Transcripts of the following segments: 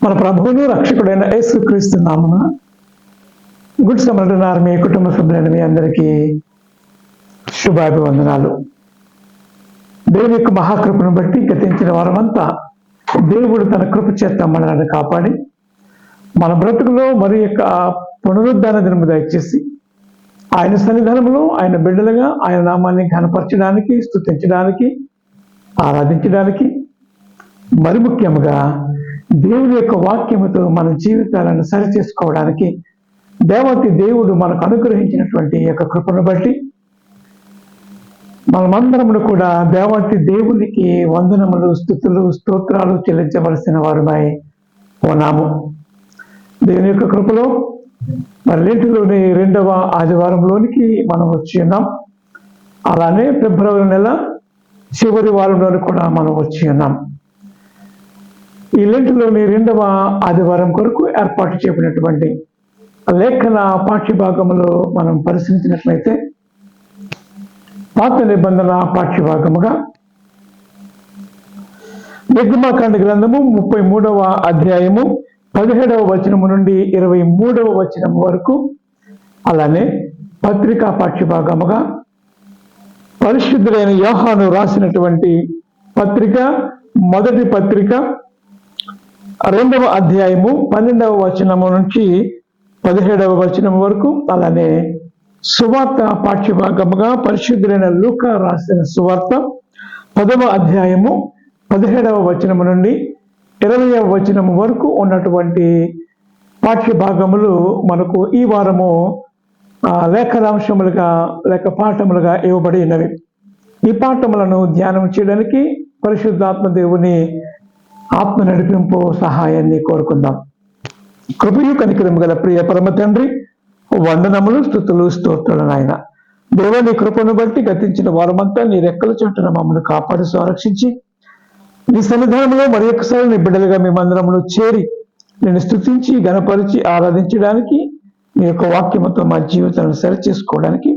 మన ప్రభువును రక్షకుడైన యేసుక్రీస్తు నామమున గుడ్ సమర్థన ఆర్మీ కుటుంబ సభ్యులైన మీ అందరికీ శుభాభివందనాలు. దేవుని యొక్క మహాకృపను బట్టి గతించిన వారమంతా దేవుడు తన కృప చేత మనల్ని కాపాడి మన బ్రతుకులో మరి యొక్క పునరుద్ధాన దినము దయచేసి ఆయన సన్నిధానంలో ఆయన బిడ్డలుగా ఆయన నామాన్ని ఘనపరచడానికి, స్తుతించడానికి, ఆరాధించడానికి, మరి ముఖ్యంగా దేవుని యొక్క వాక్యముతో మన జీవితాలను సరిచేసుకోవడానికి దేవతి దేవుడు మనకు అనుగ్రహించినటువంటి యొక్క కృపను బట్టి మనమందరము కూడా దేవతి దేవునికి వందనములు, స్తుతులు, స్తోత్రాలు చెల్లించవలసిన వారుమై ఉన్నాము. దేవుని యొక్క కృపలో మరి నేటిలోని 2వ ఆదివారంలోనికి మనం వచ్చి ఉన్నాం. అలానే ఫిబ్రవరి నెల చివరి వారంలోని కూడా మనం వచ్చి ఉన్నాం. ఈ లెంటులోని 2వ ఆదివారం కొరకు ఏర్పాటు చేయబడినటువంటి లేఖన పాఠ్యభాగంలో మనం పరిశీలించినట్లయితే పాత నిబంధన పాఠ్యభాగముగా నిర్గమాకాండ గ్రంథము 33వ అధ్యాయము 17వ వచనము నుండి 23వ వచనం వరకు, అలానే పత్రికా పాఠ్యభాగముగా పరిశుద్ధుడైన యోహాను రాసినటువంటి పత్రిక, మొదటి పత్రిక 2వ అధ్యాయము 12వ వచనము నుంచి 17వ వచనం వరకు, అలానే సువార్త పాఠ్యభాగముగా పరిశుద్ధులైన లూకా రాసిన సువార్త 10వ అధ్యాయము 17వ వచనము నుండి 20వ వచనము వరకు ఉన్నటువంటి పాఠ్యభాగములు మనకు ఈ వారము లేఖనాంశములుగా లేక పాఠములుగా ఇవ్వబడి ఉన్నవి. ఈ పాఠములను ధ్యానం చేయడానికి పరిశుద్ధాత్మ దేవుని ఆత్మ నడిపింపు సహాయాన్ని కోరుకుందాం. కృపయు కనికరము గల ప్రియ పరమ తండ్రి, వందనములు, స్తుతులు, స్తోత్రులు నాయన. దేవుని కృపను బట్టి గతించిన వారమంతా నీ రెక్కల చోటున మమ్మల్ని కాపాడి సంరక్షించి నీ సన్నిధానంలో మరి ఒక్కసారి నీ బిడ్డలుగా మేమందరమును చేరి నేను స్తుతించి గణపరిచి ఆరాధించడానికి మీ యొక్క వాక్యముతో మా జీవితాలను సరిచేసుకోవడానికి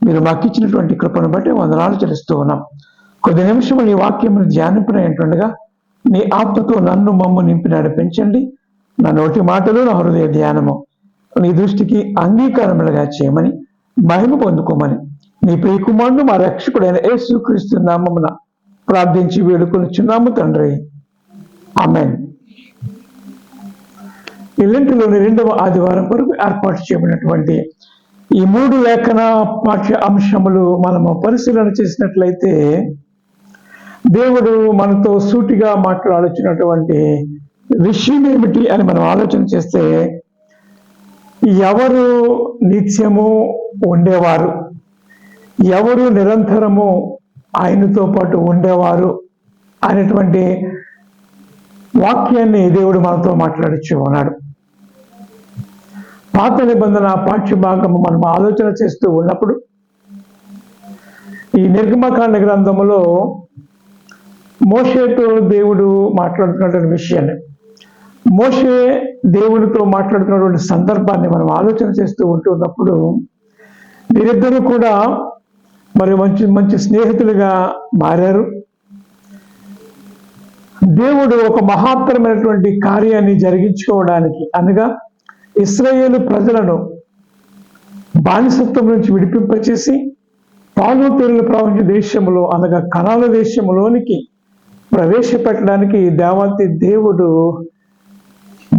మీరు మాకు ఇచ్చినటువంటి కృపను బట్టి వందనాలు చెల్లిస్తూ ఉన్నాం. కొద్ది నిమిషము నీ వాక్యమును ధ్యానింపనటుండగా నీ ఆత్మతో నన్ను మమ్ము నింపి నడిపించండి. నా నోటి మాటలు, నా హృదయ ధ్యానము నీ దృష్టికి అంగీకారములుగా చేయమని, మహిమ పొందుకోమని నీ ప్రియ కుమారుడు మా రక్షకుడైన యేసుక్రీస్తు నామమున ప్రార్థించి వేడుకొనుచున్నాము తండ్రి, ఆమేన్. ఈ లెంటులోని 2వ ఆదివారం వరకు ఏర్పాటు చేయబడినటువంటి ఈ 3 లేఖన పాఠ్య అంశములు మనము పరిశీలన చేసినట్లయితే దేవుడు మనతో సూటిగా మాట్లాడుచున్నటువంటి విషయం ఏమిటి అని మనం ఆలోచన చేస్తే, ఎవరు నిత్యము ఉండేవారు, ఎవరు నిరంతరము ఆయనతో పాటు ఉండేవారు అనేటువంటి వాక్యాన్ని దేవుడు మనతో మాట్లాడుచూ ఉన్నాడు. పాత నిబంధన పాఠ్యభాగము మనం ఆలోచన చేస్తూ ఉన్నప్పుడు ఈ నిర్గమకాండ గ్రంథములో మోషేతో దేవుడు మాట్లాడుతున్నటువంటి విషయాన్ని, మోషే దేవుడితో మాట్లాడుతున్నటువంటి సందర్భాన్ని మనం ఆలోచన చేస్తూ ఉంటున్నప్పుడు వీరిద్దరూ కూడా మరి మంచి స్నేహితులుగా మారారు. దేవుడు ఒక మహత్తరమైనటువంటి కార్యాన్ని జరిగించుకోవడానికి, అనగా ఇశ్రాయేలు ప్రజలను బానిసత్వం నుంచి విడిపింపచేసి పాలు తేనెలు ప్రవహించే దేశంలో అనగా కనాను దేశంలోనికి ప్రవేశపెట్టడానికి దేవాతి దేవుడు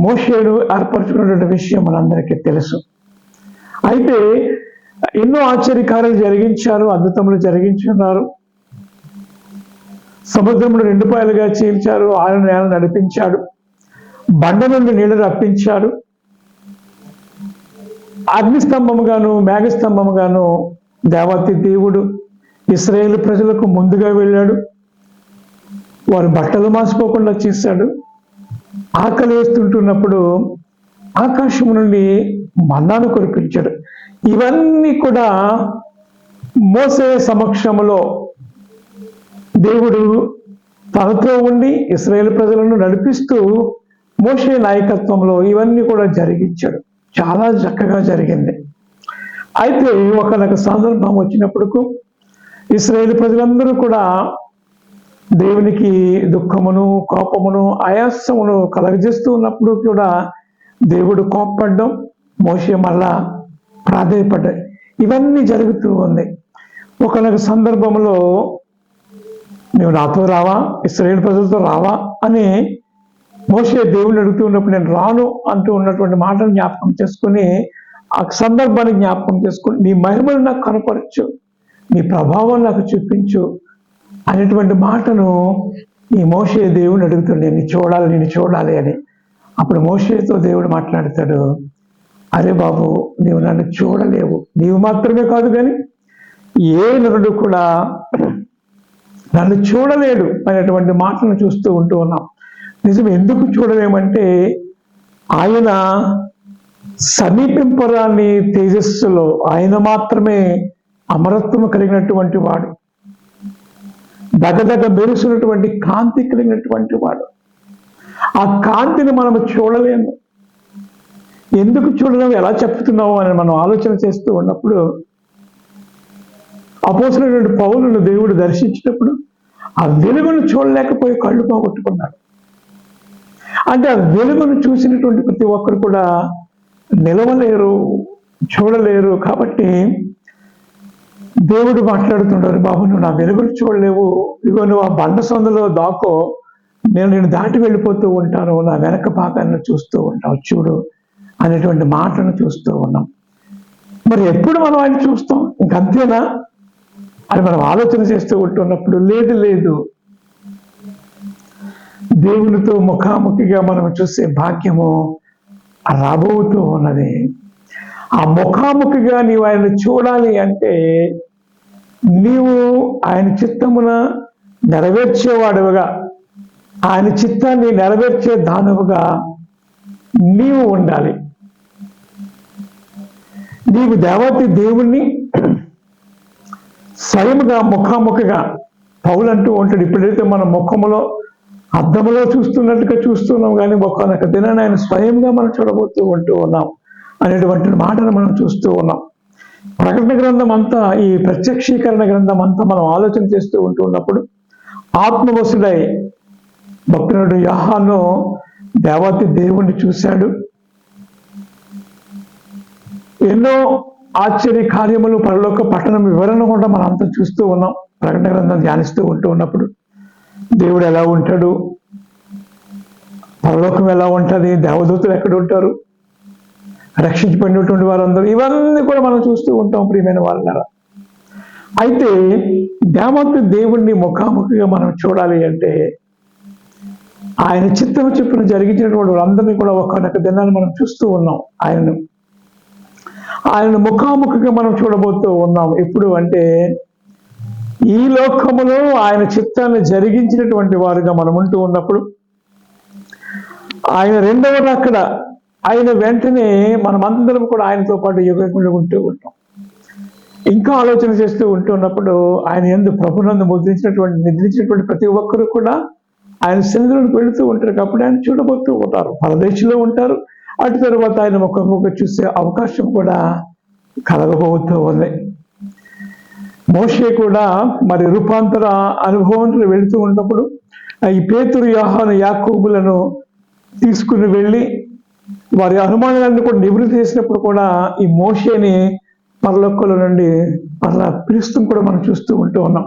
మోషేను ఏర్పరచుకున్నటువంటి విషయం మనందరికీ తెలుసు. అయితే ఎన్నో ఆశ్చర్యకార్యాలు జరిగించారు, అద్భుతములు జరిగించున్నారు. సముద్రమును 2 పాయలుగా చీల్చారు, ఆయన నేలను నడిపించాడు, బండ నుండి నీళ్లు రప్పించాడు, అగ్నిస్తంభముగాను మేఘస్తంభముగాను దేవతి దేవుడు ఇశ్రాయేలు ప్రజలకు ముందుగా వెళ్ళాడు. వారు బట్టలు మాసిపోకుండా చేశాడు. ఆకలి వేస్తుంటున్నప్పుడు ఆకాశం నుండి మన్నాను కురిపించాడు. ఇవన్నీ కూడా మోసే సమక్షంలో దేవుడు తనతో ఉండి ఇశ్రాయేలు ప్రజలను నడిపిస్తూ మోషే నాయకత్వంలో ఇవన్నీ కూడా జరిగించాడు. చాలా చక్కగా జరిగింది. అయితే ఒకనొక సందర్భం వచ్చినప్పుడు ఇశ్రాయేలు ప్రజలందరూ కూడా దేవునికి దుఃఖమును, కోపమును, ఆయాసమును కలగజేస్తూ ఉన్నప్పుడు కూడా దేవుడు కోప్పడ్డం, మోషే మళ్ళా ప్రాధేయపడ్డాయి. ఇవన్నీ జరుగుతూ ఉన్నాయి. ఒకనొక సందర్భంలో నువ్వు నాతో రావా, ఇశ్రాయేలు ప్రజలతో రావా అని మోషే దేవుడిని అడుగుతూ ఉన్నప్పుడు నేను రాను అంటూ ఉన్నటువంటి మాటను జ్ఞాపకం చేసుకుని, ఆ సందర్భాన్ని జ్ఞాపకం చేసుకుని, నీ మహిమను నాకు కనపరచు, నీ ప్రభావం నాకు చూపించు అనేటువంటి మాటను ఈ మోషే దేవుని అడుగుతుండే, నేను చూడాలి అని. అప్పుడు మోషేతో దేవుడు మాట్లాడతాడు, అరే బాబు, నీవు నన్ను చూడలేవు, నీవు మాత్రమే కాదు కానీ ఏ నరుడు కూడా నన్ను చూడలేడు అనేటువంటి మాటను చూస్తూ ఉంటూ ఉన్నాం. నిజం, ఎందుకు చూడలేమంటే ఆయన సమీపింపరాని తేజస్సులో ఆయన మాత్రమే అమరత్వం కలిగినటువంటి వాడు, దగదగ మెరుస్తున్నటువంటి కాంతి కలిగినటువంటి వాడు. ఆ కాంతిని మనం చూడలేము. ఎందుకు చూడలేము, ఎలా చెప్తున్నావు అని మనం ఆలోచన చేస్తూ ఉన్నప్పుడు అపోస్తలుడైన పౌలును దేవుడు దర్శించినప్పుడు ఆ వెలుగును చూడలేకపోయి కళ్ళు పోగొట్టుకున్నాడు. అంటే ఆ వెలుగును చూసినటువంటి ప్రతి ఒక్కరు కూడా నిలవలేరు, చూడలేరు. కాబట్టి దేవుడు మాట్లాడుతుంటారు, బాబు నువ్వు నా వెలుగును చూడలేవు, ఇగో నువ్వు ఆ బండ సందులో దాకో, నేను దాటి వెళ్ళిపోతూ ఉంటాను, నా వెనక భాగాన్ని చూస్తూ ఉంటావు, చూడు అనేటువంటి మాటను చూస్తూ ఉన్నాం. మరి ఎప్పుడు మనం ఆయన చూస్తాం? ఇంకంతేనా అని మనం ఆలోచన చేస్తూ ఉంటున్నప్పుడు లేదు, దేవునితో ముఖాముఖిగా మనం చూసే భాగ్యము రాబోతూ ఉన్నది. ఆ ముఖాముఖిగా నీవు ఆయన చూడాలి అంటే నీవు ఆయన చిత్తమున నెరవేర్చేవాడుగా, ఆయన చిత్తాన్ని నెరవేర్చే దానవుగా నీవు ఉండాలి. నీవు దేవతి దేవుణ్ణి స్వయముగా ముఖాముఖిగా, పౌలు అంటూ ఉంటాడు, ఇప్పుడైతే మన ముఖములో అద్దములో చూస్తున్నట్టుగా చూస్తున్నాం, కానీ ఒక్కొక్క దినాన్ని ఆయన స్వయంగా మనం చూడబోతూ ఉంటూ ఉన్నాం అనేటువంటి మాటను మనం చూస్తూ ఉన్నాం. ప్రకటన గ్రంథం అంతా, ఈ ప్రత్యక్షీకరణ గ్రంథం అంతా మనం ఆలోచన చేస్తూ ఉంటూ ఉన్నప్పుడు ఆత్మవశుడై భక్తుడు యోహాను దేవతి దేవుణ్ణి చూశాడు. ఎన్నో ఆశ్చర్య కార్యములు, పరలోక పట్టణం వివరణ కూడా మనం అంతా చూస్తూ ఉన్నాం. ప్రకటన గ్రంథం ధ్యానిస్తూ ఉంటూ ఉన్నప్పుడు దేవుడు ఎలా ఉంటాడు, పరలోకం ఎలా ఉంటుంది, దేవదూతలు ఎక్కడ ఉంటారు, రక్షించబడినటువంటి వారందరూ, ఇవన్నీ కూడా మనం చూస్తూ ఉంటాం ప్రియమైన వాళ్ళ. అయితే దేవత దేవుణ్ణి ముఖాముఖిగా మనం చూడాలి అంటే ఆయన చిత్తం చొప్పున జరిగించినటువంటి వాళ్ళందరినీ కూడా ఒక్కొక్క దినాన్ని మనం చూస్తూ ఉన్నాం. ఆయన ముఖాముఖిగా మనం చూడబోతూ ఉన్నాం. ఎప్పుడు అంటే ఈ లోకములో ఆయన చిత్తాన్ని జరిగించినటువంటి వారుగా మనం ఉంటూ ఉన్నప్పుడు, ఆయన రెండవ అక్కడ ఆయన వెంటనే మనమందరం కూడా ఆయనతో పాటు యుగంలో ఉంటూ ఉంటాం. ఇంకా ఆలోచన చేస్తూ ఉంటున్నప్పుడు ఆయన యందు ప్రభునందు నిద్రించినటువంటి ప్రతి ఒక్కరు కూడా ఆయన సన్నిధిలోకి వెళుతూ ఉంటారు. కాబట్టి ఆయన చూడబోతూ ఉంటారు, పరదేశంలో ఉంటారు. అటు తర్వాత ఆయన ముఖముఖ చూసే అవకాశం కూడా కలగబోతూ ఉంది. మోషే కూడా మరి రూపాంతర అనుభవంలో వెళుతూ ఉన్నప్పుడు ఈ పేతురు, యోహాను, యాకోబులను తీసుకుని వెళ్ళి వారి అనుమానాలను కూడా నివృత్తి చేసినప్పుడు కూడా ఈ మోషేని పరలోకల నుండి మరలా పిలుస్తూ కూడా మనం చూస్తూ ఉంటూ ఉన్నాం.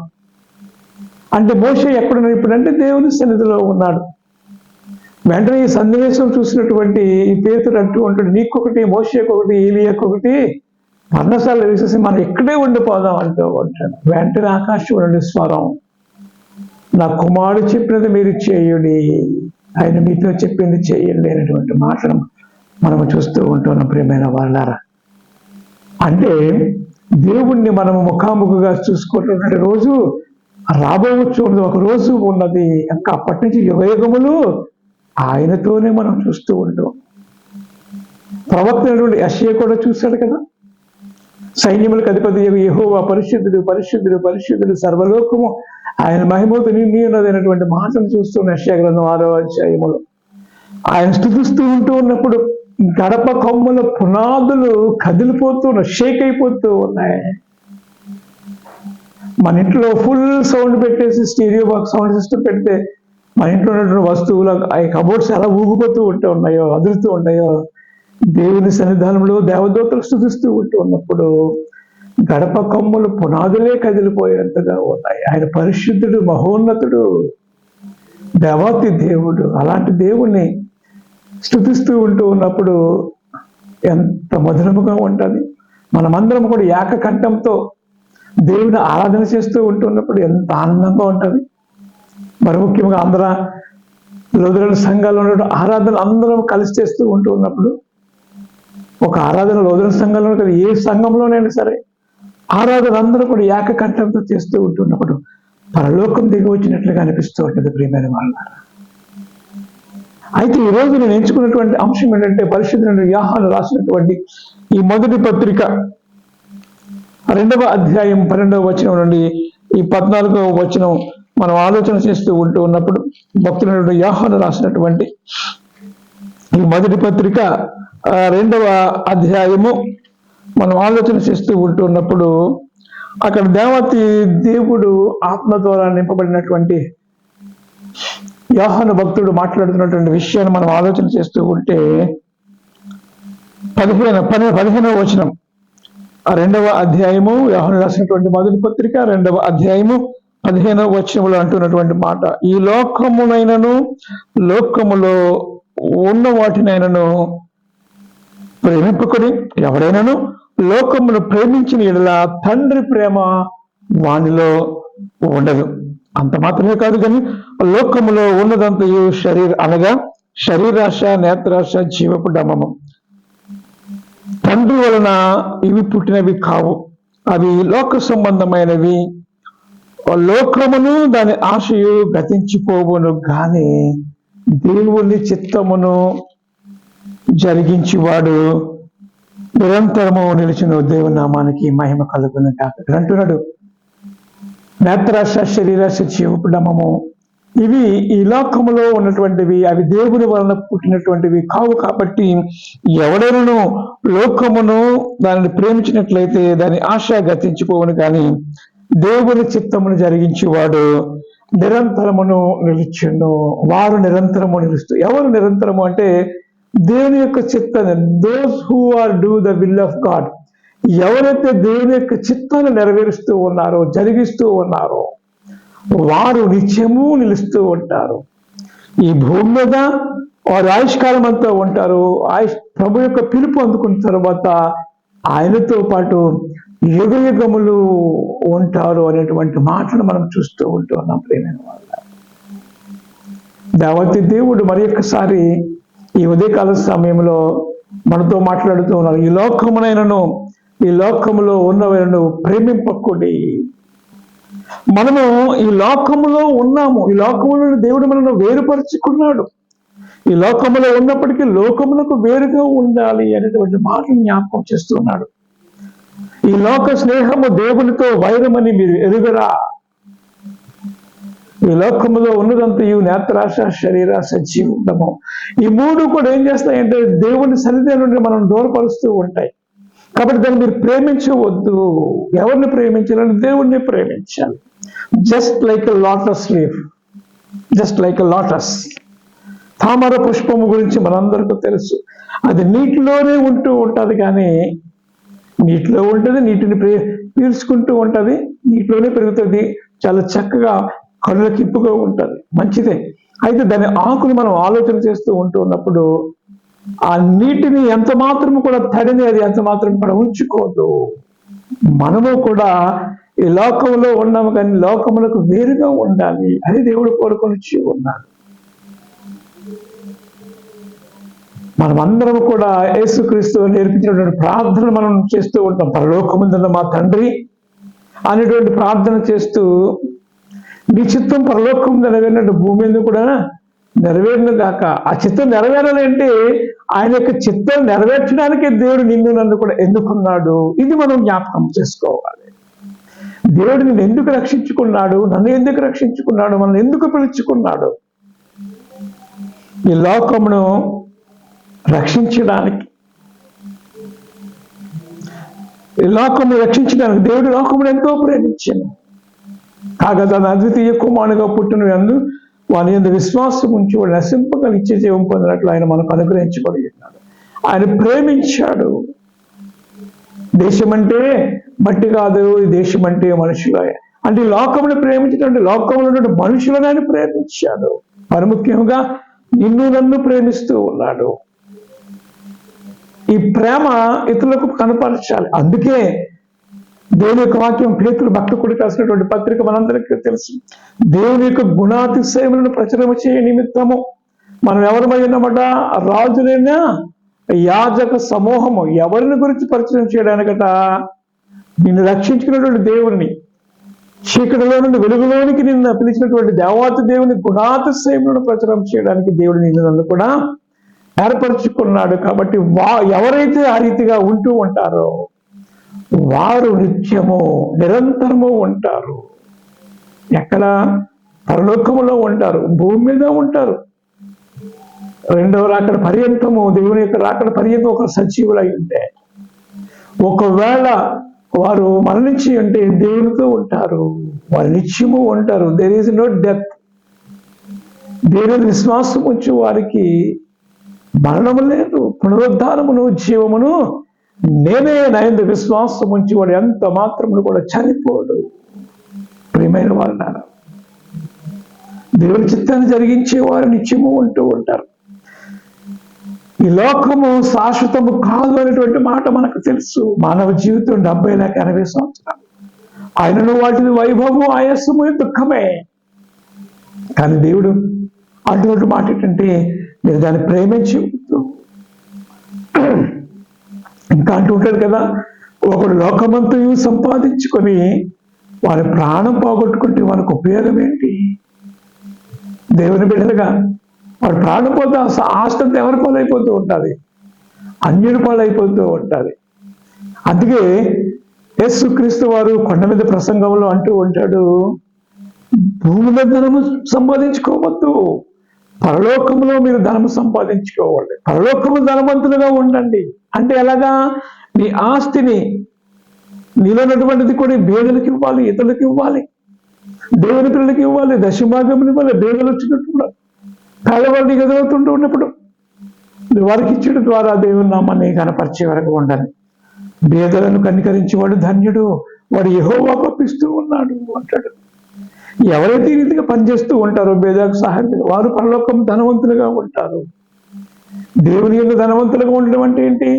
అంటే మోషే ఎక్కడున్నాడు ఇప్పుడంటే దేవుని సన్నిధిలో ఉన్నాడు. వెంటనే ఈ సన్నివేశం చూసినటువంటి ఈ పేతురు అంటూ ఉంటాడు, నీకొకటి, మోషేకొకటి, ఏలియాకొకటి పర్ణశాల వేసేసి మనం ఇక్కడే ఉండిపోదాం అంటూ ఉంటాడు. వెంటనే ఆకాశం నుండి స్వరం, నా కుమారుడు చెప్పినది మీరు చేయుడి, ఆయన మీతో చెప్పింది చేయండి అనేటువంటి మాటను మనము చూస్తూ ఉంటున్నాం ప్రియమైన వాళ్ళారా. అంటే దేవుణ్ణి మనము ముఖాముఖిగా చూసుకుంటున్న రోజు రాబోవచ్చు, ఒక రోజు ఉన్నది. ఇంకా అప్పటి నుంచి యుగయుగములు ఆయనతోనే మనం చూస్తూ ఉంటాం. ప్రవక్త యెషయా కూడా చూశాడు కదా, సైన్యములకు అధిపతి యెహోవా పరిశుద్ధుడు, పరిశుద్ధుడు, పరిశుద్ధుడు, సర్వలోకము ఆయన మహిమతో నిండి ఉన్నదైనటువంటి మాటను చూస్తున్న యెషయా గ్రంథం 6వ అధ్యాయములో ఆయన స్తుతిస్తూ ఉంటూ ఉన్నప్పుడు గడప కొమ్మల పునాదులు కదిలిపోతూ షేక్ అయిపోతూ ఉన్నాయి. మన ఇంట్లో ఫుల్ సౌండ్ పెట్టేసి స్టీరియో బాక్స్ సౌండ్ సిస్టమ్ పెడితే మన ఇంట్లో ఉన్నటువంటి వస్తువులు ఆ కబోర్డ్స్ ఎలా ఊగిపోతూ ఉన్నాయో, అదురుతూ ఉంటాయో, దేవుని సన్నిధానంలో దేవదూతలు స్తుతిస్తూ ఉన్నప్పుడు గడప కొమ్ములు పునాదులే కదిలిపోయేంతగా ఉన్నాయి. ఆయన పరిశుద్ధుడు, మహోన్నతుడు, దేవాతి దేవుడు. అలాంటి దేవుణ్ణి స్తుతిస్తూ ఉన్నప్పుడు ఎంత మధురముగా ఉంటుంది. మనమందరం కూడా ఏకకంఠంతో దేవుని ఆరాధన చేస్తూ ఉంటున్నప్పుడు ఎంత ఆనందంగా ఉంటుంది. మరి ముఖ్యంగా ఆంధ్ర లోదరల సంఘాల్లో ఉన్న ఆరాధన అందరం కలిసి చేస్తూ ఉన్నప్పుడు, ఒక ఆరాధన లోదరల సంఘంలో కదా, ఏ సంఘంలోనైనా సరే ఆరాధన అందరూ కూడా ఏకకంఠంతో చేస్తూ ఉంటున్నప్పుడు పరలోకం దిగి వచ్చినట్లుగా అనిపిస్తూ ఉంటుంది ప్రియమైన వాళ్ళ. అయితే ఈరోజు నేను ఎంచుకున్నటువంటి అంశం ఏంటంటే, పరిశుద్ధుడైన యోహాను రాసినటువంటి ఈ మొదటి పత్రిక 2వ అధ్యాయం 12వ వచనం నుండి ఈ 14వ వచనం మనం ఆలోచన చేస్తూ ఉన్నప్పుడు, భక్తుడైన యోహాను రాసినటువంటి ఈ మొదటి పత్రిక 2వ అధ్యాయము మనం ఆలోచన చేస్తూ ఉన్నప్పుడు, అక్కడ దేవతి దేవుడు ఆత్మ ద్వారా నింపబడినటువంటి యోహాను భక్తుడు మాట్లాడుతున్నటువంటి విషయాన్ని మనం ఆలోచన చేస్తూ ఉంటే, 15వ వచనం 2వ అధ్యాయము యోహాను రాసినటువంటి మొదటి పత్రిక 2వ అధ్యాయము 15వ వచనంలో అంటున్నటువంటి మాట, ఈ లోకమునైనను లోకములో ఉన్న వాటినైనను ప్రేమింపకుడి. ఎవడైనాను లోకమును ప్రేమించిన యెడల తండ్రి ప్రేమ వానిలో ఉండదు. అంత మాత్రమే కాదు కానీ లోకములో ఉన్నదంతయు అనగా శరీరాశ, నేత్రాశ, జీవపు డమము. తండ్రి వలన ఇవి పుట్టినవి కావు, అవి లోక సంబంధమైనవి. లోకమును దాని ఆశయు గతించిపోవును గాని దేవుని చిత్తమును జరిగించేవాడు నిరంతరము నిలిచిన. దేవుని నామానికి మహిమ కలుగును కాక. అంటున్నాడు, నేత్రాశ, శరీరాశ, జీవపు డమము ఇవి ఈ లోకములో ఉన్నటువంటివి, అవి దేవుని వలన పుట్టినటువంటివి కావు. కాబట్టి ఎవడైనాను లోకమును దానిని ప్రేమించినట్లయితే దాని ఆశ గతించిపోవును కానీ దేవుని చిత్తమును జరిగించేవాడు నిరంతరమును నిలిచిండు. వారు నిరంతరము నిలుస్తూ. ఎవరు నిరంతరము అంటే దేవుని యొక్క చిత్తాన్ని, those who or do the will of God, ఎవరైతే దేవుని యొక్క చిత్తాన్ని నెరవేరుస్తూ ఉన్నారో, జరిగిస్తూ ఉన్నారో వారు నిత్యము నిలుస్తూ ఉంటారు. ఈ భూమి మీద వారు ఆయుష్కాలం అంతా ఉంటారు. ప్రభు యొక్క పిలుపు అందుకున్న తర్వాత ఆయనతో పాటు యుగ యుగములు ఉంటారు అనేటువంటి మాటను మనం చూస్తూ ఉంటున్నాం ప్రియమైన వాళ్ళ. దేవతి దేవుడు మరి ఒక్కసారి ఈ ఉదయకాల సమయంలో మనతో మాట్లాడుతూ ఉన్నారు. ఈ లోకమునైనను ఈ లోకములో ఉన్నవైనను ప్రేమింపకుడి. మనము ఈ లోకములో ఉన్నాము. ఈ లోకములో దేవుడు మనను వేరుపరుచుకున్నాడు. ఈ లోకములో ఉన్నప్పటికీ లోకములకు వేరుగా ఉండాలి అనేటువంటి మాటను జ్ఞాపకం చేస్తున్నాడు. ఈ లోక స్నేహము దేవునితో వైరమని మీరు ఎరుగరా. ఈ లోకములో ఉన్నదంతయు నేత్రాశ, శరీరాశ, జీవము ఈ మూడు కూడా ఏం చేస్తాయంటే దేవుని సన్నిధి నుండి మనం దూరపరుస్తూ ఉంటాయి. కాబట్టి దాన్ని మీరు ప్రేమించవద్దు. ఎవరిని ప్రేమించాలని? దేవుణ్ణి ప్రేమించాలి. Just like a lotus leaf, just like a lotus. తామర పుష్పము గురించి మనందరికీ తెలుసు. అది నీటిలోనే ఉంటూ ఉంటుంది, కానీ నీటిలో ఉంటుంది, నీటిని పీల్చుకుంటూ ఉంటుంది, నీటిలోనే పెరుగుతుంది, చాలా చక్కగా కళ్ళకి ఇప్పుగా ఉంటుంది, మంచిదే. అయితే దాని ఆకుని మనం ఆలోచన చేస్తూ ఉన్నప్పుడు ఆ నీటిని ఎంత మాత్రము కూడా, తడిని అది ఎంత మాత్రం కూడా ఉంచుకోదు. మనము కూడా ఈ లోకంలో ఉన్నాము, కానీ లోకములకు వేరుగా ఉండాలి అని దేవుడు కోరుకొని ఉన్నాడు. మనమందరం కూడా యేసుక్రీస్తు నేర్పించినటువంటి ప్రార్థన మనం చేస్తూ ఉంటాం. పరలోకముందున్న మా తండ్రి అనేటువంటి ప్రార్థన చేస్తూ, నీ చిత్తం పరలోకం నెరవేరినట్టు భూమి మీద కూడా నెరవేరిన గాక. ఆ చిత్తం నెరవేరాలంటే ఆయన యొక్క చిత్తం నెరవేర్చడానికి దేవుడు నిన్ను నన్ను కూడా ఎన్నుకున్నాడు. ఇది మనం జ్ఞాపకం చేసుకోవాలి. దేవుడు నిన్ను ఎందుకు రక్షించుకున్నాడు, నన్ను ఎందుకు రక్షించుకున్నాడు, మనల్ని ఎందుకు పిలుచుకున్నాడు? ఈ లోకమును రక్షించడానికి, ఈ లోకమును రక్షించడానికి దేవుడు లోకమును ఎంతో ప్రేమించాడు. కాగా తన అద్వితీయ కుమారునిగా పుట్టిన యందు వాని యందు విశ్వాసం ఉంచి వాడు నశింపగా నిత్య జీవం పొందినట్లు ఆయన మనకు అనుగ్రహించబడి ఉన్నాడు. ఆయన ప్రేమించాడు. దేశం అంటే మట్టి కాదు, ఈ దేశం అంటే మనుషులే. అంటే ఈ లోకమును ప్రేమించినటువంటి లోకంలో ఉన్న మనుషులను ఆయన ప్రేమించాడు. మరి ముఖ్యంగా నిన్ను నన్ను ప్రేమిస్తూ ఉన్నాడు. ఈ ప్రేమ ఇతరులకు కనపరచాలి. అందుకే దేవుని యొక్క వాక్యం పేతురు భక్తుడికి రాసినటువంటి పత్రిక మనందరికీ తెలుసు. దేవుని యొక్క గుణాతిశయములను ప్రచురము చేయ నిమిత్తము మనం ఎవరమై ఉన్నామట? రాజులైన యాజక సమూహము. ఎవరిని గురించి పరిచయం చేయడానికట? నిన్ను రక్షించుకున్నటువంటి దేవుడిని, చీకటిలో నుండి వెలుగులోనికి నిన్ను పిలిచినటువంటి దేవాతి దేవుని గుణాతిశయములను ప్రచురం చేయడానికి దేవుడు నిన్ను నన్ను కూడా ఏర్పరచుకున్నాడు. కాబట్టి ఎవరైతే ఆ రీతిగా ఉంటూ ఉంటారో వారు నిత్యము నిరంతరము ఉంటారు. ఎక్కడ? పరలోకములో ఉంటారు, భూమి మీద ఉంటారు. రెండవ రాకడ పర్యంతము, దేవుని యొక్క రాకడ పర్యంతం ఒక సజీవులై ఉంటే, ఒకవేళ వారు మరణించి అంటే దేవునితో ఉంటారు, వారు నిత్యము ఉంటారు. There is no death. దేవుని విశ్వాసం వచ్చి వారికి మరణము లేదు, పునరుద్ధానమును జీవమును నేనే. నాయందు విశ్వాసం ఉంచి వాడు ఎంత మాత్రమును కూడా చనిపోడు. ప్రియమైన వాళ్ళారా, దేవుని చిత్తాన్ని జరిగించే వారు నిత్యము ఉంటూ ఉంటారు. ఈ లోకము శాశ్వతము కాదు అనేటువంటి మాట మనకు తెలుసు. మానవ జీవితం 70 లేక 80 సంవత్సరాలు. ఆయనను వాటిని వైభవము, ఆయాసము, దుఃఖమే. కానీ దేవుడు అటువంటి మాట ఏంటంటే, మీరు దాన్ని ప్రేమించి ఇంకా అంటూ ఉంటాడు కదా, ఒకడు లోకమంతయు సంపాదించుకొని వారి ప్రాణం పోగొట్టుకుంటే వారికి ఉపయోగం ఏంటి? దేవుని బిడ్డలుగా వాడు ప్రాణం పోతే ఆస్తంతా ఎవరి పాలైపోతూ ఉంటుంది? అన్యుడి పాలైపోతూ ఉంటుంది. అందుకే యేసుక్రీస్తు వారు కొండ మీద ప్రసంగంలో అంటూ ఉంటాడు, భూమి మీద ధనము సంపాదించుకోవద్దు, పరలోకంలో మీరు ధనము సంపాదించుకోవాలి. పరలోకము ధనవంతులుగా ఉండండి. అంటే ఎలాగా? నీ ఆస్తిని, నీలో ఉన్నటువంటిది కూడా బేదలకు ఇవ్వాలి, ఇతరులకు ఇవ్వాలి, దేవుని పిల్లలకి ఇవ్వాలి, దశభాగం ఇవ్వాలి. బేదలు వచ్చినప్పుడు, పేదవాళ్ళని ఎదురవుతుంటూ ఉన్నప్పుడు వారికి ఇచ్చడం ద్వారా దేవుని నామాన్ని కనపరిచే వరకు ఉండాలి. బేదలను కనికరించేవాడు ధన్యుడు, వాడు యెహోవా పంపిస్తూ ఉన్నాడు అంటాడు. ఎవరైతే ఈ రీతిగా పనిచేస్తూ ఉంటారో బేదలకు సహాయం, వారు పరలోకం ధనవంతులుగా ఉంటారు. దేవుని యొక్క ధనవంతులుగా ఉండడం అంటే ఏంటి?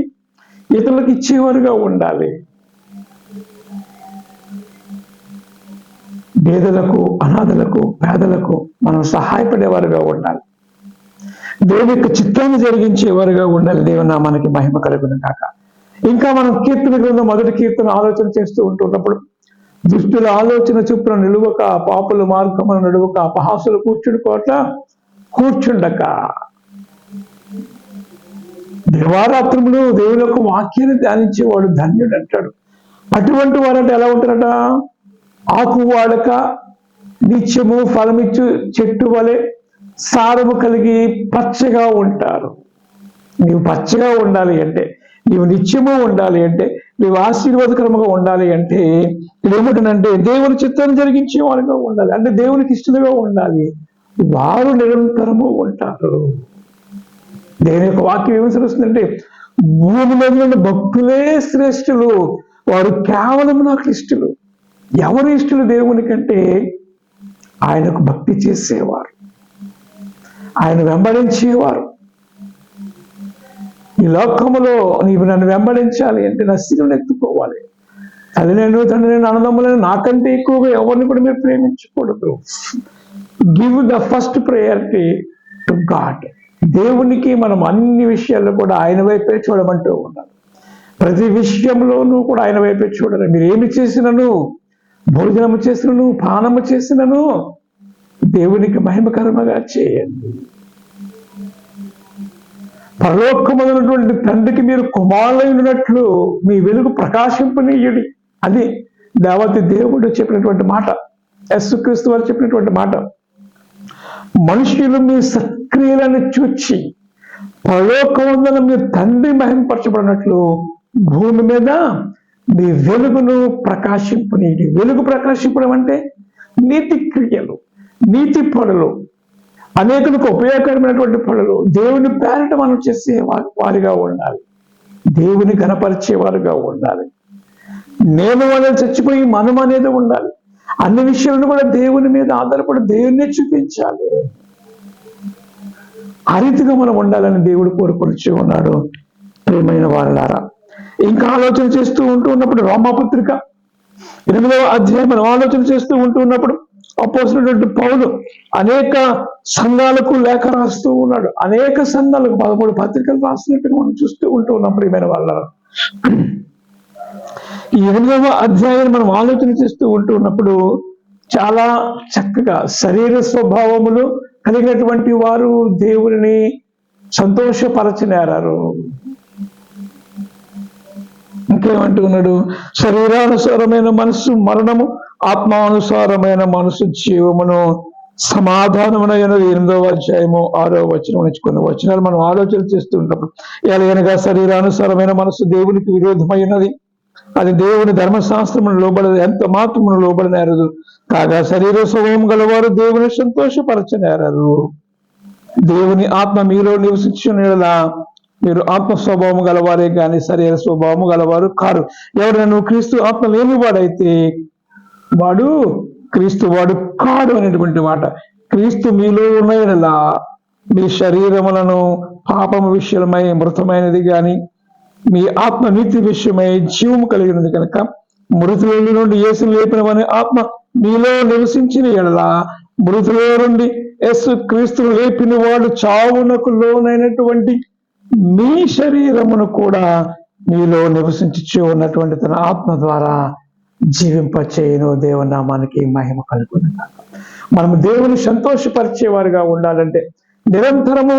ఇతరులకు ఇచ్చేవారుగా ఉండాలి. బేదలకు, అనాథలకు, పేదలకు మనం సహాయపడేవారుగా ఉండాలి. దేవుని యొక్క చిత్తాన్ని జరిగించేవారుగా ఉండాలి. దేవుని నామానికి మహిమ కలుగును కాక. ఇంకా మనం కీర్తన గ్రంథం 1వ కీర్తన ఆలోచన చేస్తూ ఉంటున్నప్పుడు, దుష్టుల ఆలోచన చొప్పున నిలువక, పాపుల మార్గమున నడువక, అపహాసులు కూర్చుండక. దివారాత్రములు దేవుని యొక్క వాక్యాన్ని ధ్యానించేవాడు ధన్యుడు అంటాడు. అటువంటి వారంటే ఎలా ఉంటారట? ఆకు వాడక నిత్యము ఫలమిచ్చు చెట్టు వలె సారము కలిగి పచ్చగా ఉంటారు. నీవు పచ్చగా ఉండాలి అంటే, నీవు నిత్యము ఉండాలి అంటే, నీవు ఆశీర్వాదకరముగా ఉండాలి అంటే ఏమిటనంటే దేవుని చిత్తాన్ని జరిగించే వారుగా ఉండాలి. అంటే దేవునికి ఇష్టలుగా ఉండాలి. వారు నిరంతరము ఉంటారు. దేవుని యొక్క వాక్యం ఏమి తెలుస్తుందంటే, భూమి మీద ఉన్న భక్తులే శ్రేష్ఠులు, వారు కేవలం నాకు ఇష్టలు. ఎవరు ఇష్టలు దేవునికంటే? ఆయనకు భక్తి చేసేవారు, ఆయన వెంబడించేవారు. ఈ లోకములో నీవు నన్ను వెంబడించాలి అంటే నా శిలువను ఎత్తుకోవాలి. తల్లి నేను, తండ్రి నేను, అన్నదమ్ములను నాకంటే ఎక్కువగా ఎవరిని కూడా మీరు ప్రేమించకూడదు. Give the first priority to God. దేవునికి మనం అన్ని విషయాల్లో కూడా ఆయన వైపే చూడమంటూ ఉన్నాం. ప్రతి విషయంలోనూ కూడా ఆయన వైపే చూడాలి. మీరు ఏమి చేసినను, భోజనము చేసినను, పానము చేసినను దేవునికి మహిమకరముగా చేయండి. పరలోకమున్నటువంటి తండ్రికి మీరు కుమారులైనట్లు మీ వెలుగు ప్రకాశింపనీయుడి. అది దేవతి దేవుడు చెప్పినటువంటి మాట, యేసుక్రీస్తు వారు చెప్పినటువంటి మాట. మనుషులు మీ సక్రియలను చూచి పరలోకమందున మీ తండ్రి మహిమపరచబడినట్లు భూమి మీద మీ వెలుగును ప్రకాశింపనీయుడి. వెలుగు ప్రకాశింపడం అంటే నీతి క్రియలు, నీతి పనులు, అనేకులకు ఉపయోగకరమైనటువంటి పనులు దేవుని పేరట మనం చేసే వారిగా ఉండాలి. దేవుని గణపరిచేవారుగా ఉండాలి. నేను అనేది చచ్చిపోయి మనం అనేది ఉండాలి. అన్ని విషయాలను కూడా దేవుని మీద ఆధారపడి దేవుణ్ణి చూపించాలి. ఆ రీతిగా మనం ఉండాలని దేవుడు కోరుకొనిచ్చి ఉన్నాడు. ప్రియమైన వారలారా, ఇంకా ఆలోచన చేస్తూ ఉన్నప్పుడు రోమాపత్రిక 8వ అధ్యాయం మనం ఆలోచన చేస్తూ ఉన్నప్పుడు అపోస్తలుడైన పౌలు అనేక సంఘాలకు లేఖ రాస్తూ ఉన్నాడు. అనేక సంఘాలకు 13 పత్రికలు రాస్తున్నట్టుగా మనం చూస్తూ ఉన్నాం. ప్రియమైన వారలారా, ఈ 8వ అధ్యాయాన్ని మనం ఆలోచన చేస్తూ ఉన్నప్పుడు చాలా చక్కగా శరీర స్వభావములు కలిగినటువంటి వారు దేవుని సంతోషపరచనేరారు. ఇంకేమంటున్నాడు? శరీరానుసారమైన మనస్సు మరణము, ఆత్మానుసారమైన మనస్సు జీవమును, సమాధానమునైనది. 8వ అధ్యాయము 6వ వచనం నుంచి కొన్ని వచనాలు మనం ఆలోచన చేస్తూ ఉన్నప్పుడు, ఎలాగనగా శరీరానుసారమైన మనస్సు దేవునికి విరోధమైనది, అది దేవుని ధర్మశాస్త్రమును లోబడదు, ఎంత మాత్రమును లోబడనేరదు. కాగా శరీర స్వభావం గలవారు దేవుని సంతోషపరచనేరరు. దేవుని ఆత్మ మీలో నివసించునేలా మీరు ఆత్మ స్వభావము గలవారే కానీ శరీర స్వభావము గలవారు కారు. ఎవరైనా క్రీస్తు ఆత్మ లేనివాడైతే వాడు క్రీస్తు వాడు కాడు అనేటువంటి మాట. క్రీస్తు మీలో ఉన్నలా మీ శరీరములను పాపము విషయమై మృతమైనది కానీ మీ ఆత్మ నీతి విషయమై జీవము కలిగినది కనుక, మృతుల నుండి యేసు లేపినవని ఆత్మ మీలో నివసించిన ఎడల, మృతుల నుండి యేసు క్రీస్తును లేపిన వాడు చావునకు లోనైనటువంటి మీ శరీరమును కూడా మీలో నివసించి ఉన్నటువంటి తన ఆత్మ ద్వారా జీవింపచేయును. దేవుని నామానికి మహిమ కలుగును. మనము దేవుని సంతోషపరిచేవారుగా ఉండాలంటే, నిరంతరము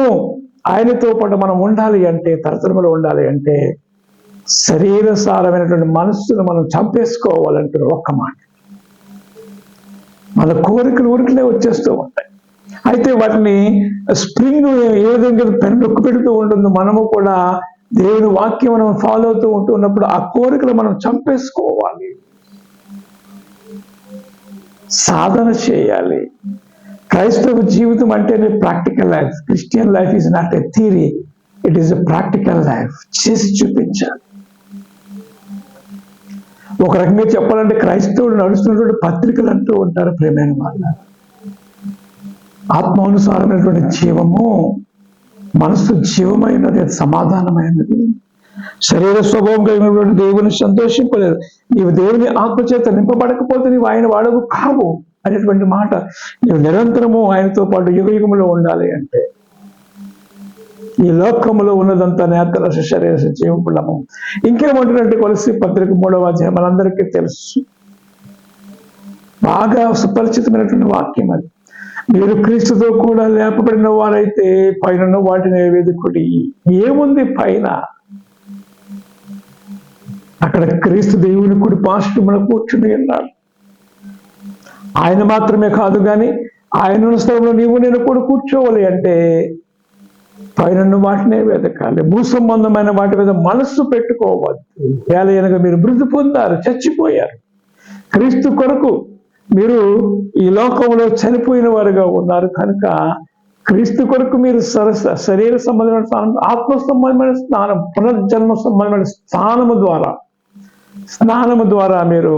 ఆయనతో పాటు మనం ఉండాలి అంటే, తరతరములు ఉండాలి అంటే, శరీర సారమైనటువంటి మనస్సును మనం చంపేసుకోవాలంటే ఒక్క మాట. మన కోరికలు ఊరికలే వచ్చేస్తూ ఉంటాయి. అయితే వాటిని స్ప్రింగ్ ఏ విధంగా పెన్ నొక్కి పెడుతూ ఉంటుందో, మనము కూడా దేవుని వాక్యం మనం ఫాలో అవుతూ ఉన్నప్పుడు ఆ కోరికలు మనం చంపేసుకోవాలి, సాధన చేయాలి. క్రైస్తవ జీవితం అంటేనే practical life. Christian life is not a theory, it is a practical life. చేసి చూపించాలి. ఒక రకంగా చెప్పాలంటే క్రైస్తవుడు నడుస్తున్నటువంటి పత్రికలు అంటూ ఉంటారు. ప్రేమైన వాళ్ళ ఆత్మానుసారమైనటువంటి జీవము, మనస్సు జీవమైనది, సమాధానమైనది. శరీర స్వభావం కలిగినటువంటి దేవుని సంతోషింపలేదు. నీవు దేవుని ఆత్మచేత నింపబడకపోతే నీవు ఆయన వాడవు కావు అనేటువంటి మాట. నీవు నిరంతరము ఆయనతో పాటు యుగయుగములో ఉండాలి అంటే, ఈ లోకములో ఉన్నదంతా నేత్ర శరీర జీవములము. ఇంకేమంటున్నట్టు కొలసి పత్రిక 3వ అధ్యాయం మనందరికీ తెలుసు, బాగా సుపరిచితమైనటువంటి వాక్యం అది. మీరు క్రీస్తుతో కూడా లేపబడిన వారైతే పైన వాటిని వెదుకుడి. ఏముంది పైన? అక్కడ క్రీస్తు దేవుని కుడి పార్శ్వమున కూర్చుని ఉన్నాడు. ఆయన మాత్రమే కాదు కానీ ఆయన స్థలంలో నీవు నేను కూడా కూర్చోవాలి అంటే పైన వాటినే వెతకాలి. భూ సంబంధమైన వాటి మీద మనస్సు పెట్టుకోవద్దు. ఏలయనగా మీరు మృతి పొందారు, చచ్చిపోయారు. క్రీస్తు కొరకు మీరు ఈ లోకంలో చనిపోయిన వారుగా ఉన్నారు కనుక క్రీస్తు కొరకు మీరు శరీర సంబంధమైన స్థానం, ఆత్మ సంబంధమైన స్నానం, పునర్జన్మ సంబంధమైన స్నానము ద్వారా మీరు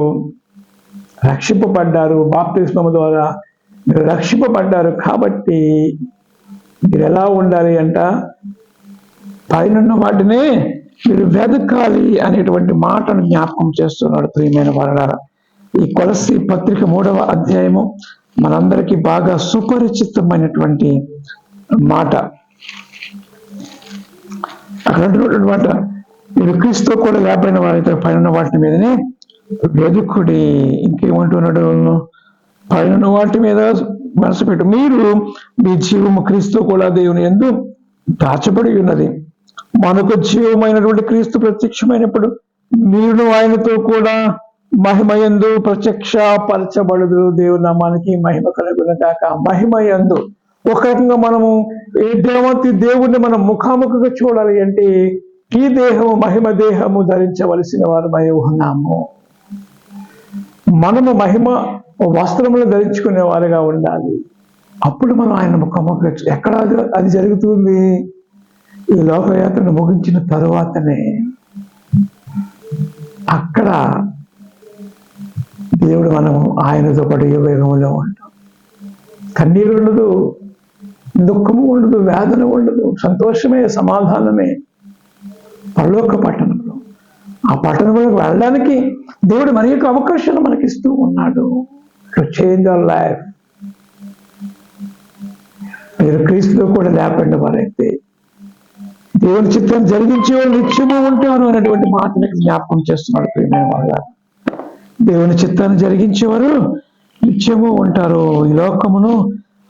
రక్షింపబడ్డారు. బాప్తిస్మము ద్వారా మీరు రక్షింపబడ్డారు. కాబట్టి మీరు ఎలా ఉండాలి అంట, పైన వాటినే మీరు వెతకాలి అనేటువంటి మాటను జ్ఞాపకం చేస్తున్నాడు. ప్రియమైన వారలారా, ఈ కొలస్సీ పత్రిక 3వ అధ్యాయము మనందరికీ బాగా సుపరిచితమైనటువంటి మాట. అక్కడ మాట, మీరు క్రీస్తు కూడా లేపడిన వారైతే పైన వాటి మీదనే వెదుకుడి. ఇంకేమంటున్నాడు? పైన వాటి మీద మనసు పెట్టు. మీరు మీ జీవము క్రీస్తు కూడా దేవుని యందు దాచబడి ఉన్నది. మనకు జీవమైనటువంటి క్రీస్తు ప్రత్యక్షమైనప్పుడు మీరు ఆయనతో కూడా మహిమయందు ప్రత్యక్షపరచబడదు. దేవుని నామానికి మహిమ కలుగునగాక. మహిమయందు ఒక రకంగా మనము ఏ దేవతి దేవుణ్ణి మనం ముఖాముఖిగా చూడాలి అంటే ఈ దేహము మహిమ దేహము ధరించవలసిన వారమై ఉన్నాము. మనము మహిమ వస్త్రములు ధరించుకునే వారిగా ఉండాలి. అప్పుడు మనం ఆయన ముఖముఖ ఎక్కడ అది జరుగుతుంది? ఈ లోకయాత్రను ముగించిన తరువాతనే. అక్కడ దేవుడు మనం ఆయనతో పాటు ఏ వేగంలో ఉంటాం. కన్నీరు ఉండదు, దుఃఖము ఉండదు, వేదన ఉండదు, సంతోషమే, సమాధానమే పరలోక పట్టణంలో. ఆ పట్టణంలోకి వెళ్ళడానికి దేవుడు మన యొక్క అవకాశాలు మనకిస్తూ ఉన్నాడు. To change our life. మీరు క్రీస్తుతో కూడా లేకుండా వారైతే దేవుని చిత్రం జరిగించే వాళ్ళు నిత్యము ఉంటారు అనేటువంటి మాటని జ్ఞాపకం చేస్తున్నాడు ప్రియమైన వాళ్ళ. దేవుని చిత్తాన్ని జరిగించేవారు నిత్యము ఉంటారు. ఈ లోకమును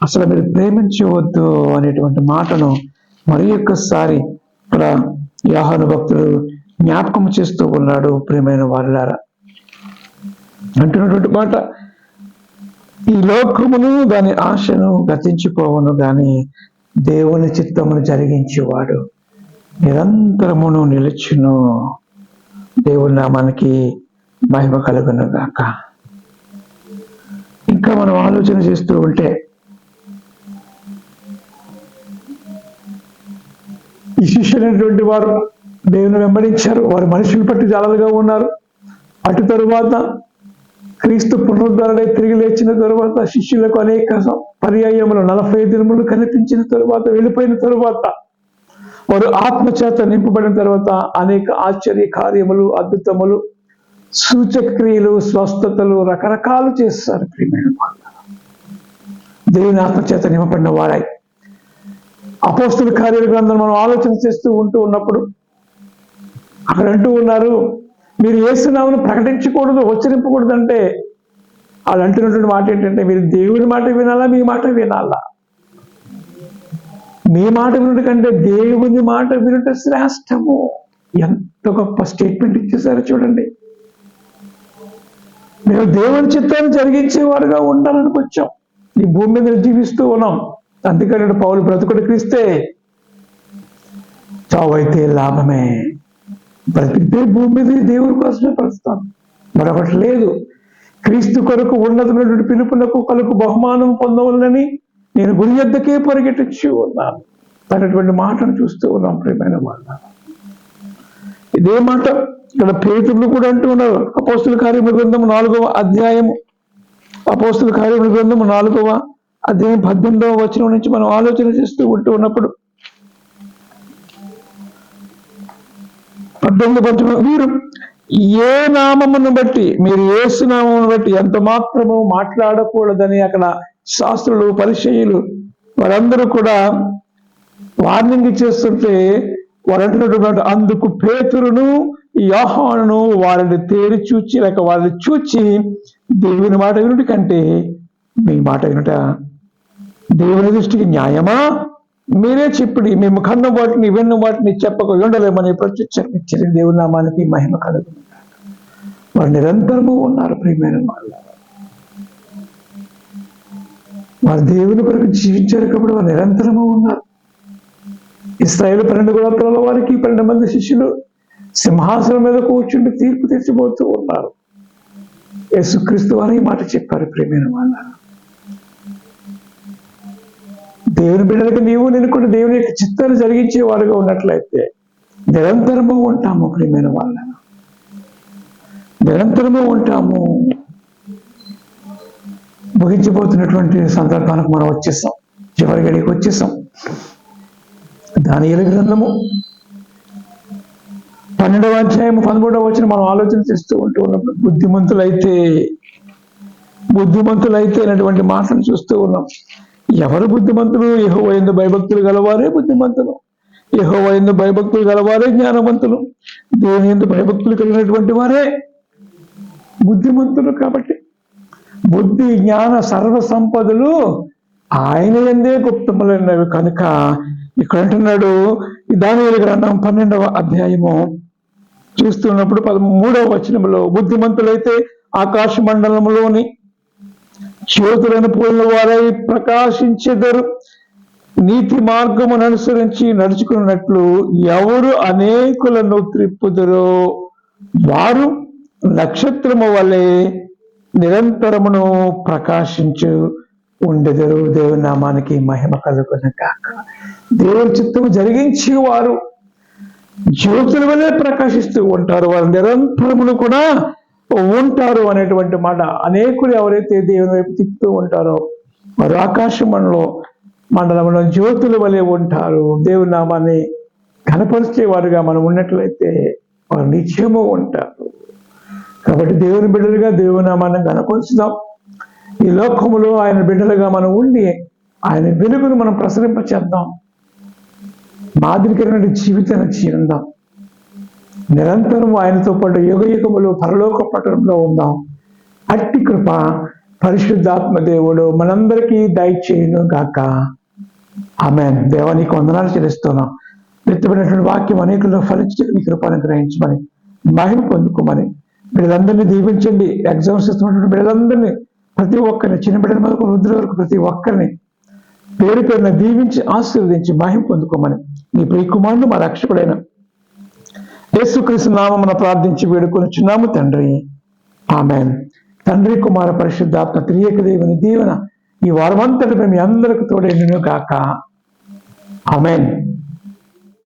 అసలు మీరు ప్రేమించవద్దు అనేటువంటి మాటను మరి ఒక్కసారి ఇక్కడ యోహాను భక్తుడు జ్ఞాపకం చేస్తూ ఉన్నాడు ప్రియమైన వాళ్ళారా. అంటున్నటువంటి మాట, ఈ లోకమును దాని ఆశను గతించిపోవను గాని దేవుని చిత్తమును జరిగించేవాడు నిరంతరమును నిలుచును. దేవుని నామానికి మహిమ కలుగును గాక. ఇంకా మనం ఆలోచన చేస్తూ ఉంటే ఈ శిష్యులైనటువంటి వారు దేవుని వెంబడించారు. వారు మనుషులు పట్టి జాలలుగా ఉన్నారు. అటు తరువాత క్రీస్తు పునరుద్ధరణై తిరిగి లేచిన తరువాత శిష్యులకు అనేక పర్యాయములు 40 దినములు కనిపించిన తరువాత, వెళ్ళిపోయిన తరువాత, వారు ఆత్మచేత నింపబడిన తర్వాత అనేక ఆశ్చర్య కార్యములు, అద్భుతములు, సూచక క్రియలు, స్వస్థతలు రకరకాలు చేస్తారు ప్రియమైన వాళ్ళు. దేవుని ఆత్మచేత నింపబడిన వారై అపోస్తుల కార్యాల గ్రంథం మనం ఆలోచన చేస్తూ ఉన్నప్పుడు అక్కడ అంటూ ఉన్నారు, మీరు యేసునామమును ప్రకటించకూడదు, ఉచ్చరింపకూడదు. అంటే వాళ్ళు అంటున్నటువంటి మాట ఏంటంటే, మీరు దేవుని మాట వినాలా, మీ మాట వినాలా? మీ మాట వినుట కంటే దేవుని మాట వినుట శ్రేష్టము. ఎంత గొప్ప స్టేట్మెంట్ ఇచ్చేసారో చూడండి. మేము దేవుని చిత్తాన్ని జరిగించేవారుగా ఉండాలని వచ్చాం. ఈ భూమి మీద జీవిస్తూ ఉన్నాం. అందుకని పౌలు బ్రతుకుడు క్రీస్తే, చావైతే లాభమే. బ్రతికితే భూమి మీద దేవుని కోసమే బ్రతుకుతాం, మరొకటి లేదు. క్రీస్తు కొరకు ఉన్నతమైనటువంటి పిలుపునకు కొరకు బహుమానం పొందవాలని నేను గురి యొద్దకే పరిగెట్టచ్చు ఉన్నాను అనేటువంటి మాటను చూస్తూ ఉన్నాం ప్రియమైన వాళ్ళ. ఇదే మాట ఇక్కడ పేతురులు కూడా అంటూ ఉన్నారు. అపోస్తుల కార్యముల గ్రంథము 4వ అధ్యాయము, అపోస్తుల కార్యముల గ్రంథము 4వ అధ్యాయం 18వ వచనం నుంచి మనం ఆలోచన చేస్తూ ఉన్నప్పుడు 18 మీరు ఏ నామమును బట్టి, మీరు యేసు నామమును బట్టి ఎంత మాత్రము మాట్లాడకూడదని అక్కడ శాస్త్రులు, పరిచయులు వారందరూ కూడా వార్నింగ్ చేస్తుంటే వారు అంటున్నటువంటి, అందుకు పేతురును యోహానును వారిని తేరి చూచి, లేక వారిని చూచి, దేవుని మాట వినుట కంటే మీ మాట వినుట దేవుని దృష్టికి న్యాయమా? మీరే చెప్పి మేము కన్న వాటిని విన్న వాటిని చెప్పక ఉండలేమని ప్రత్యుత్తరం ఇచ్చారు. దేవుని నామానికి మహిమ కలుగు. వారు నిరంతరము ఉన్నారు ప్రియమైన వాళ్ళు. వారు దేవుని కొరకు జీవించారు కాబట్టి వారు నిరంతరము ఉన్నారు. ఇశ్రాయేలు 12 గోత్రాల వారికి 12 మంది శిష్యులు సింహాసనం మీద కూర్చుండి తీర్పు తీర్చిపోతూ ఉన్నారు. యేసుక్రీస్తు వారు ఈ మాట చెప్పారు ప్రియమైన వాళ్ళ. దేవుని బిడ్డలకు నీవు నేను కూడా దేవుని యొక్క చిత్తాన్ని జరిగించే వారుగా ఉన్నట్లయితే నిరంతరము ఉంటాము ప్రియమైన వాళ్ళ, నిరంతరము ఉంటాము. ముగించిపోతున్నటువంటి సందర్భానికి మనం వచ్చేసాం, చివరి గడికి వచ్చేసాం. దానియేలు గ్రంథము 12వ అధ్యాయం 13వ వచనం మనం ఆలోచన చేస్తూ ఉన్నప్పుడు బుద్ధిమంతులైతే అనేటువంటి మాటను చూస్తూ ఉన్నాం. ఎవరు బుద్ధిమంతులు? యెహోవా యందు భయభక్తులు గలవారే బుద్ధిమంతులు, యెహోవా యందు భయభక్తులు గలవారే జ్ఞానవంతులు, దేవుని యందు భయభక్తులు కలిగినటువంటి వారే బుద్ధిమంతులు. కాబట్టి బుద్ధి, జ్ఞాన, సర్వ సంపదలు ఆయన యందే గుప్తములైనవి కనుక ఇక్కడ అంటున్నాడు. దానియేలు గ్రంథం 12వ అధ్యాయము చూస్తున్నప్పుడు 13వ వచనంలో, బుద్ధిమంతులైతే ఆకాశ మండలములోని జ్యోతులను పోలిన వారై ప్రకాశించెదరు, నీతి మార్గమును అనుసరించి నడుచుకున్నట్లు ఎవరు అనేకులను త్రిప్పుదురో వారు నక్షత్రము వలె నిరంతరమును ప్రకాశించు ఉండెదరు. దేవుని నామానికి మహిమ కలుగును గాక. దేవుని చిత్తము జరిగించి వారు జ్యోతుల వలె ప్రకాశిస్తూ ఉంటారు, వారు నిరంతరమును కూడా ఉంటారు అనేటువంటి మాట. అనేకులు ఎవరైతే దేవుని వైపు తిప్పుతూ ఉంటారో వారు ఆకాశ మండలంలో జ్యోతుల వలె ఉంటారు. దేవుని నామాన్ని కనపరిచేవారుగా మనం ఉన్నట్లయితే వారు నిత్యము ఉంటారు. కాబట్టి దేవుని బిడ్డలుగా దేవుని నామాన్ని కనపరుచుదాం. ఈ లోకములో ఆయన బిడ్డలుగా మనం ఉండి ఆయన వెలుగును మనం ప్రసరింపచేద్దాం. మాదిరికరమైన జీవితాన్ని జీవిద్దాం. నిరంతరం ఆయనతో పాటు యుగయుగములు పరలోక పట్టణంలో ఉందాం. అట్టి కృప పరిశుద్ధాత్మ దేవుడు మనందరికీ దయచేయును గాక. ఆమేన్. దేవానికి వందనాలు చెల్లిస్తున్నాం. వ్యక్తమైనటువంటి వాక్యం అనేకుల్లో ఫలించి మీ కృపను గ్రహించమని మహిమ పొందుకోమని బిడ్డలందరినీ దీవించండి. ఎగ్జామ్స్ ఇస్తున్నటువంటి బిడ్డలందరినీ, ప్రతి ఒక్కరిని, చిన్న బిడ్డల మొదలు వృద్ధుల వరకు ప్రతి ఒక్కరిని పేరు పేరున దీవించి ఆశీర్వదించి మహిమ పొందుకోమని మీ ప్రియ కుమారుడు మా రక్షకుడైన యేసుక్రీస్తు నామమున ప్రార్థించి వేడుకొనుచున్నాము తండ్రి. ఆమేన్. తండ్రి, కుమార, పరిశుద్ధాత్మ త్రియేక దేవుని దీవెన ఈ వారమంతటిపై మీ అందరికి తోడైనను గాక. ఆమేన్.